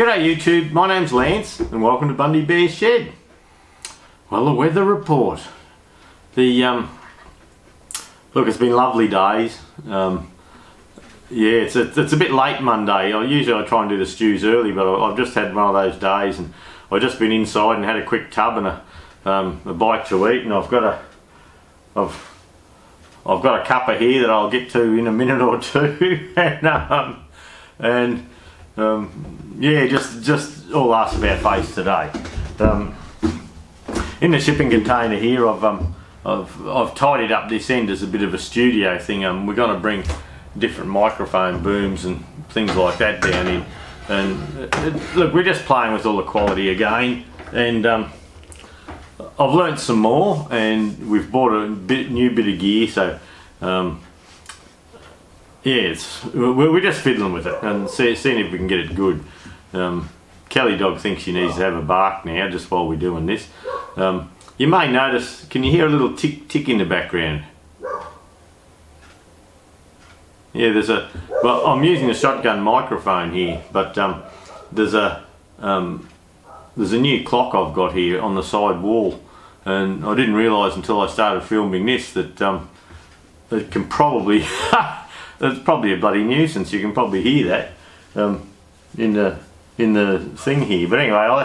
G'day YouTube, my name's Lance and welcome to Bundy Bear's Shed. Well, the weather report. Look, it's been lovely days. Yeah, it's a bit late Monday. Usually I try and do the stews early, but I've just had one of those days and I've just been inside and had a quick tub and a bite to eat, and I've got a cuppa here that I'll get to in a minute or two. Yeah, just all asked about face today. In the shipping container here, I've tidied up this end as a bit of a studio thing. We're going to bring different microphone booms and things like that down in, and look, we're just playing with all the quality again, and I've learnt some more, and we've bought a new bit of gear, so yeah, we're just fiddling with it and seeing if we can get it good. Kelly dog thinks she needs to have a bark now just while we're doing this. You may notice, can you hear a little tick in the background? Yeah, well, I'm using a shotgun microphone here, but there's a new clock I've got here on the side wall, and I didn't realise until I started filming this that it can probably that's probably a bloody nuisance. You can probably hear that in the thing here. But anyway, I'll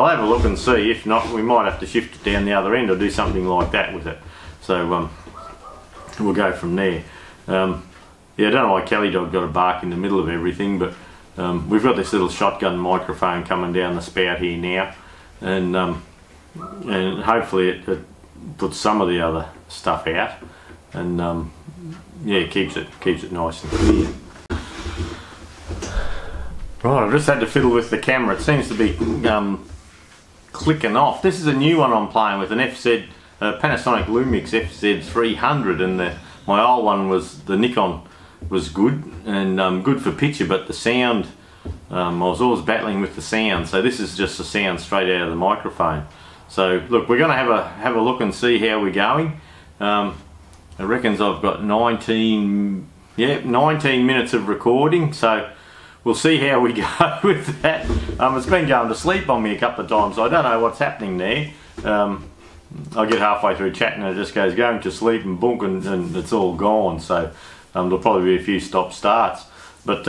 have a look and see. If not, we might have to shift it down the other end or do something like that with it. So we'll go from there. Yeah, I don't know why Kelly dog got a bark in the middle of everything, but we've got this little shotgun microphone coming down the spout here now, and hopefully it puts some of the other stuff out, and yeah, it keeps it nice and clear. Right, I've just had to fiddle with the camera. It seems to be clicking off. This is a new one I'm playing with, an Panasonic Lumix FZ300, and my old one was the Nikon was good and good for picture, but the sound, I was always battling with the sound. So this is just the sound straight out of the microphone. So look, we're going to have a look and see how we're going. I reckons I've got 19 minutes of recording, so we'll see how we go with that. It's been going to sleep on me a couple of times, so I don't know what's happening there. I get halfway through chatting and it just goes going to sleep and bunk, and it's all gone. So there'll probably be a few stop starts. But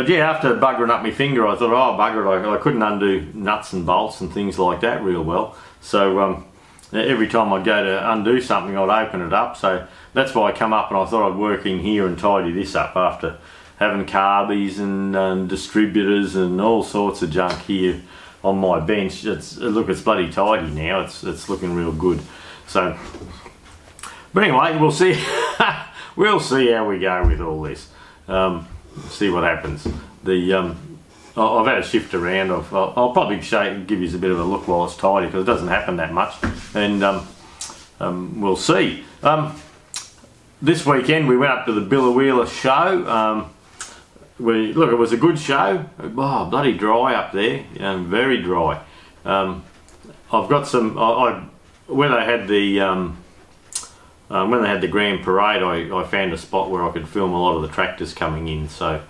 yeah, after buggering up my finger, I thought, oh bugger it, I couldn't undo nuts and bolts and things like that real well. So every time I'd go to undo something, I'd open it up. So that's why I come up, and I thought I'd work in here and tidy this up after having carbies and distributors and all sorts of junk here on my bench. Look, it's bloody tidy now. It's looking real good. So, but anyway, we'll see. We'll see how we go with all this. See what happens. I've had to shift around. I'll probably give you a bit of a look while it's tidy, because it doesn't happen that much, and we'll see. This weekend we went up to the Biloela show. Look, it was a good show. Oh, bloody dry up there, very dry. I've got some. When they had the grand parade, I found a spot where I could film a lot of the tractors coming in. So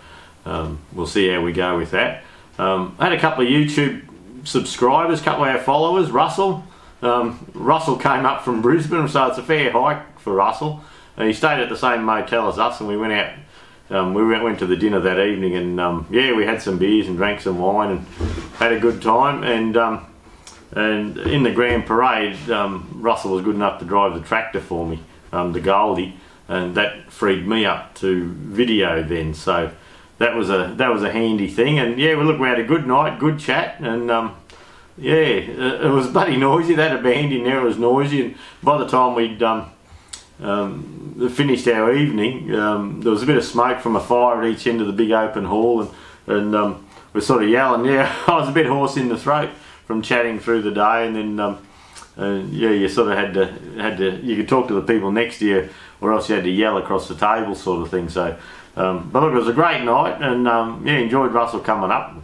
we'll see how we go with that. I had a couple of YouTube subscribers, a couple of our followers. Russell came up from Brisbane, so it's a fair hike for Russell. He stayed at the same motel as us, and we went out. We went to the dinner that evening, and yeah, we had some beers and drank some wine and had a good time. And in the grand parade, Russell was good enough to drive the tractor for me, the Goldie, and that freed me up to video then. So that was a handy thing. And yeah, look, we had a good night, good chat, and yeah, it was bloody noisy. They had a band in there, it was noisy, and by the time we'd finished our evening, there was a bit of smoke from a fire at each end of the big open hall, and we're sort of yelling. Yeah, I was a bit hoarse in the throat from chatting through the day, and then yeah, you sort of had to you could talk to the people next to you, or else you had to yell across the table, sort of thing. So but look, it was a great night, and yeah, enjoyed Russell coming up.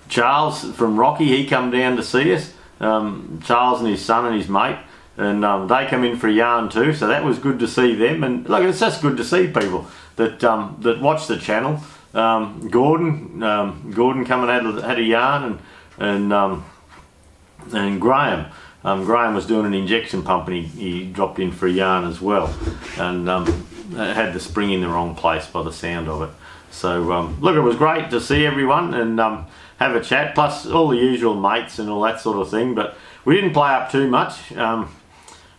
Charles from Rocky, he come down to see us. Charles and his son and his mate, and they come in for a yarn too, so that was good to see them. And look, it's just good to see people that that watch the channel. Gordon come and had a yarn, and Graham. Graham was doing an injection pump, and he dropped in for a yarn as well, and had the spring in the wrong place by the sound of it. So look, it was great to see everyone and have a chat, plus all the usual mates and all that sort of thing. But we didn't play up too much.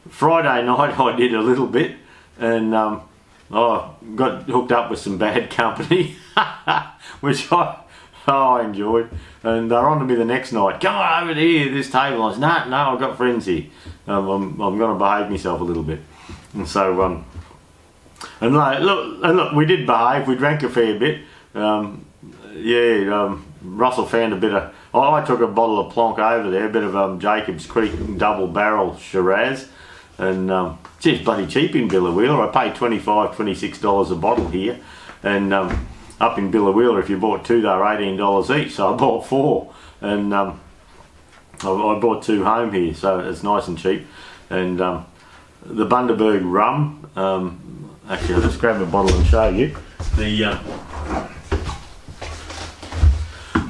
Friday night I did a little bit, and I got hooked up with some bad company, which I enjoyed. And they're on to me the next night. Come on over here, this table. I said, no, I've got friends here. I'm going to behave myself a little bit. And so, look, we did behave. We drank a fair bit. Russell found a bit of. I took a bottle of Plonk over there, a bit of Jacob's Creek double barrel Shiraz, and it's bloody cheap in Biloela. I paid $25, $26 a bottle here, and up in Biloela, if you bought two, they were $18 each. So I bought four, and I bought two home here, so it's nice and cheap. And the Bundy Bear rum. Actually, I'll just grab a bottle and show you.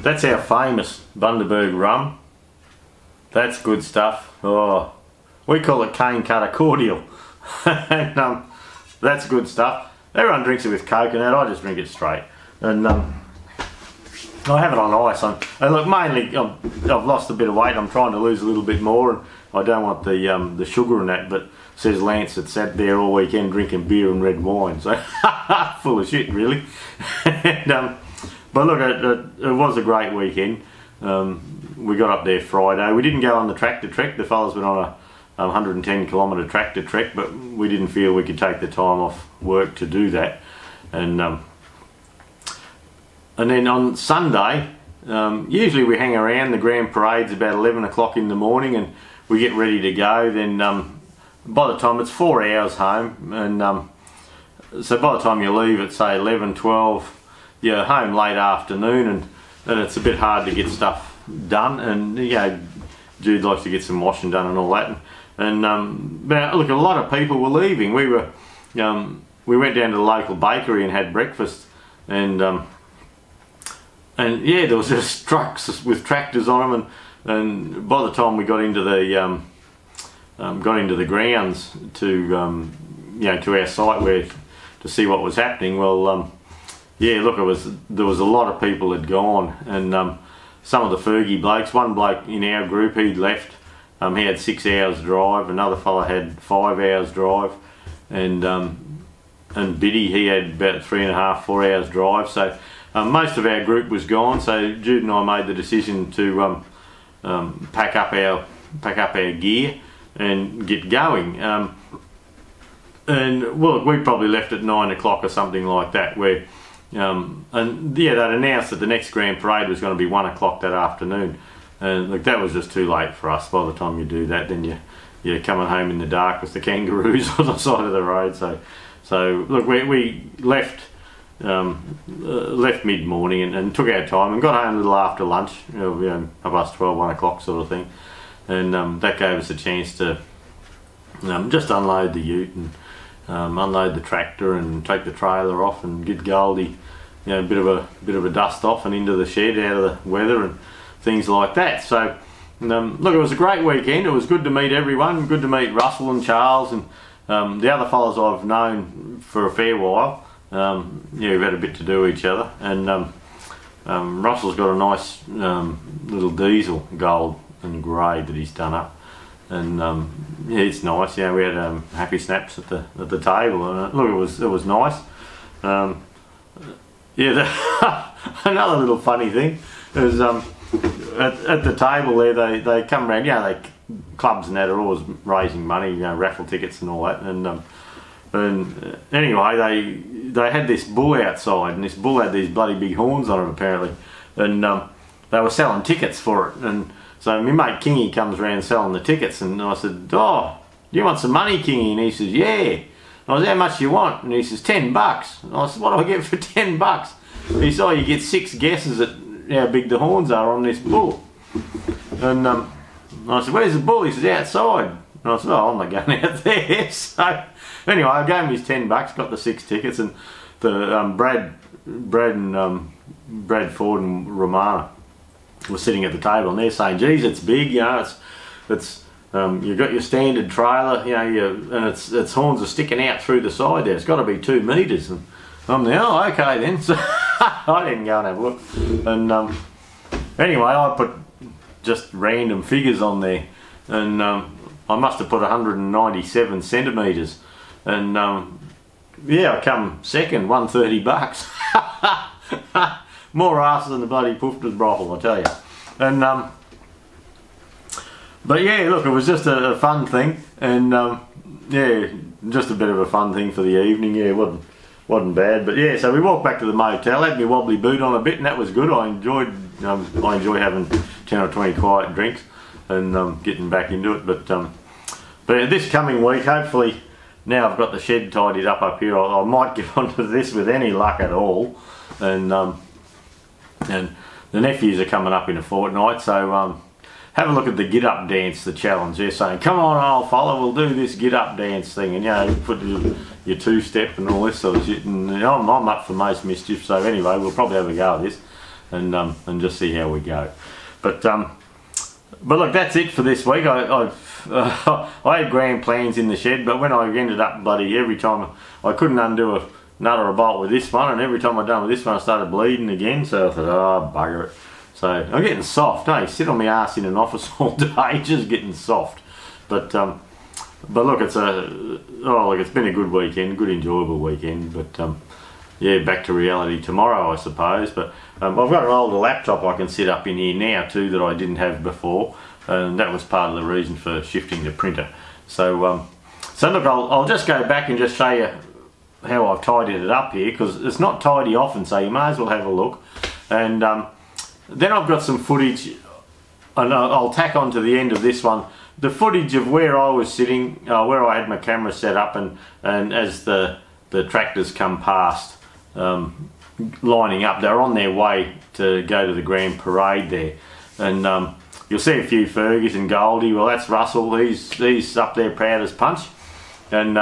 That's our famous Bundy Bear rum. That's good stuff. Oh, we call it cane cutter cordial. And that's good stuff. Everyone drinks it with coconut. I just drink it straight. And I have it on ice. And look, mainly I've lost a bit of weight. I'm trying to lose a little bit more, and I don't want the sugar in that. But says Lance that sat there all weekend drinking beer and red wine. So full of shit, really. And, but look, it was a great weekend. We got up there Friday. We didn't go on the tractor trek. The fellas went on a 110 kilometre tractor trek, but we didn't feel we could take the time off work to do that. And then on Sunday, usually we hang around. The grand parade's about 11 o'clock in the morning, and we get ready to go. Then by the time it's 4 hours home, and so by the time you leave at say 11, 12, you're home late afternoon, and it's a bit hard to get stuff done. And you know, Jude likes to get some washing done and all that. And but look, a lot of people were leaving. We went down to the local bakery and had breakfast, and yeah, there was just trucks with tractors on them, and by the time we got into the grounds to to our site where to see what was happening, well, yeah, look, there was a lot of people had gone, and some of the Fergie blokes. One bloke in our group, he'd left. He had 6 hours drive. Another fella had 5 hours drive, and Biddy, he had about 3.5, 4 hours drive. So most of our group was gone. So Jude and I made the decision to pack up our gear and get going. And well, we probably left at 9 o'clock or something like that. Where and yeah, they'd announced that the next grand parade was going to be 1 o'clock that afternoon. And look, that was just too late for us. By the time you do that, then you're coming home in the dark with the kangaroos on the side of the road. So look, we left mid morning and took our time and got home a little after lunch, past 12, 1 o'clock sort of thing. And that gave us a chance to just unload the ute and unload the tractor and take the trailer off and get Goldie, a bit of a dust off and into the shed out of the weather and things like that. So look, it was a great weekend. It was good to meet everyone, good to meet Russell and Charles and the other fellas I've known for a fair while. We've had a bit to do with each other, and Russell's got a nice little diesel gold and grey that he's done up, and yeah, it's nice. Yeah, we had happy snaps at the table, and look, it was nice. Yeah, another little funny thing is at the table there, they come around, they clubs and that are always raising money, raffle tickets and all that, and anyway, they had this bull outside, and this bull had these bloody big horns on it apparently, and they were selling tickets for it. And so my mate Kingy comes around selling the tickets, and I said, "Oh, you want some money, Kingy?" And he says, "Yeah." And I said, "How much do you want?" And he says, $10. And I said, "What do I get for $10? He said, "Oh, you get 6 guesses at how big the horns are on this bull." And I said, "Where's the bull?" He says, "Outside." And I said, oh, I'm not going out there. So anyway, I gave him his $10, got the 6 tickets, and the Brad Ford and Romana were sitting at the table, and they're saying, geez, it's big, you know, it's you've got your standard trailer, you know, and its horns are sticking out through the side there. It's got to be 2 metres. And I'm there, oh, okay then. So I didn't go and have a look. And anyway, I put just random figures on there, and I must have put 197 centimetres. And yeah, I come second, $130. More arse than the bloody Poofter's brothel, I tell you. And but yeah, look, it was just a fun thing, and yeah, just a bit of a fun thing for the evening. Yeah, wasn't bad. But yeah, so we walked back to the motel, had my wobbly boot on a bit, and that was good. I enjoy having 10 or 20 quiet drinks and getting back into it. But this coming week, hopefully, now I've got the shed tidied up here, I might get onto this with any luck at all. And the nephews are coming up in a fortnight, so have a look at the get up dance, the challenge. They're saying, come on old fella, we'll do this get up dance thing, and you know, put your 2-step and all this sort of shit, and you know, I'm up for most mischief. So anyway, we'll probably have a go at this and just see how we go. But look, that's it for this week. I had grand plans in the shed, but when I ended up bloody every time I couldn't undo a nut or a bolt with this one, and every time I'd done with this one I started bleeding again, so I thought, oh bugger it. So I'm getting soft, eh? Sit on my ass in an office all day, just getting soft. But look, it's been a good weekend, good enjoyable weekend. But yeah, back to reality tomorrow, I suppose. But I've got an older laptop I can set up in here now too that I didn't have before, and that was part of the reason for shifting the printer. So look, I'll just go back and just show you how I've tidied it up here, because it's not tidy often, so you may as well have a look. And then I've got some footage, and I'll tack on to the end of this one the footage of where I was sitting, where I had my camera set up, and as the tractors come past, lining up, they're on their way to go to the grand parade there. And you'll see a few Fergus and Goldie. Well, that's Russell, he's up there proud as punch. And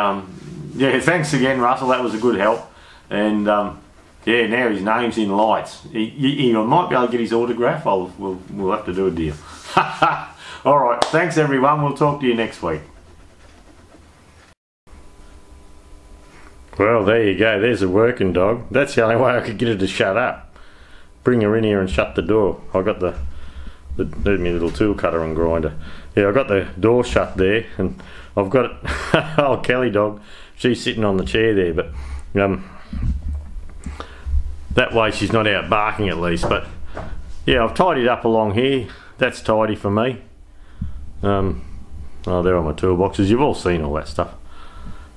yeah, thanks again Russell, that was a good help. And yeah, now his name's in lights. He might be able to get his autograph. We'll have to do a deal. Alright, thanks everyone, we'll talk to you next week. Well, there you go, there's a working dog. That's the only way I could get her to shut up. Bring her in here and shut the door. I got there's my little tool cutter and grinder. Yeah, I got the door shut there, and I've got old Kelly dog, she's sitting on the chair there, but that way she's not out barking at least. But yeah, I've tidied up along here. That's tidy for me. Oh, there are my toolboxes. You've all seen all that stuff.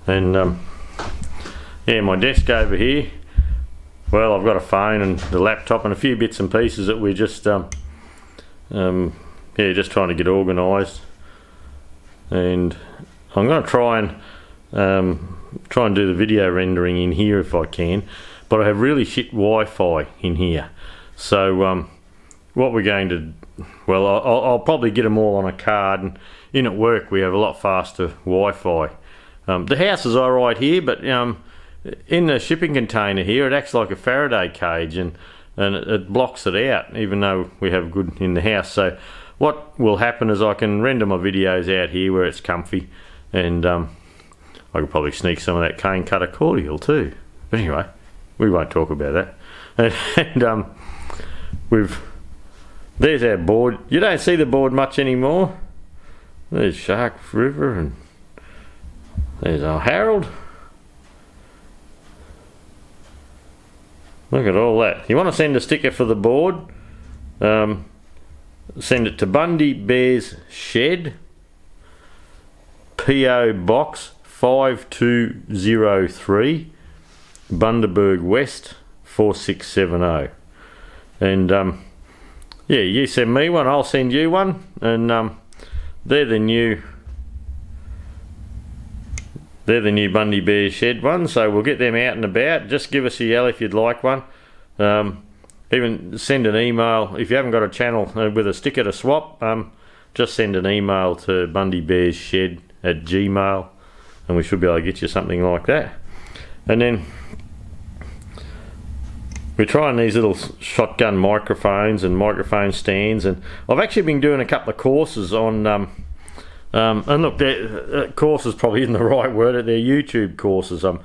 And yeah, my desk over here. Well, I've got a phone and the laptop and a few bits and pieces that we're just yeah, just trying to get organised. And I'm going to try and do the video rendering in here if I can. But I have really shit Wi-Fi in here. So what we're going to, well, I'll probably get them all on a card, and in at work we have a lot faster Wi-Fi. The house is alright here, but in the shipping container here it acts like a Faraday cage, and it blocks it out even though we have good in the house. So what will happen is I can render my videos out here where it's comfy, and I could probably sneak some of that cane cutter cordial too. But anyway, we won't talk about that. And there's our board. You don't see the board much anymore. There's Shark River, and there's our Harold. Look at all that. You want to send a sticker for the board, send it to Bundy Bear's Shed, PO Box 5203, Bundaberg West 4670. And yeah, you send me one, I'll send you one. And they're the new Bundy Bear Shed ones, so we'll get them out and about. Just give us a yell if you'd like one. Even send an email if you haven't got a channel with a sticker to swap. Just send an email to bundybearsshed at Gmail, and we should be able to get you something like that. And then we're trying these little shotgun microphones and microphone stands, and I've actually been doing a couple of courses on and look, courses probably isn't the right word, they're YouTube courses on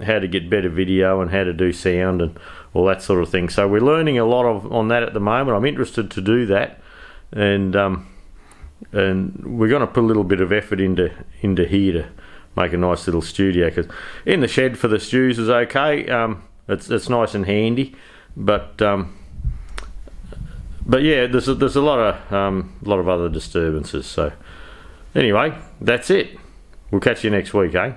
how to get better video and how to do sound and all that sort of thing. So we're learning a lot on that at the moment. I'm interested to do that, and we're going to put a little bit of effort into here to make a nice little studio, because in the shed for the stews is okay. It's nice and handy, but yeah, there's a lot of other disturbances. So anyway, that's it. We'll catch you next week, eh?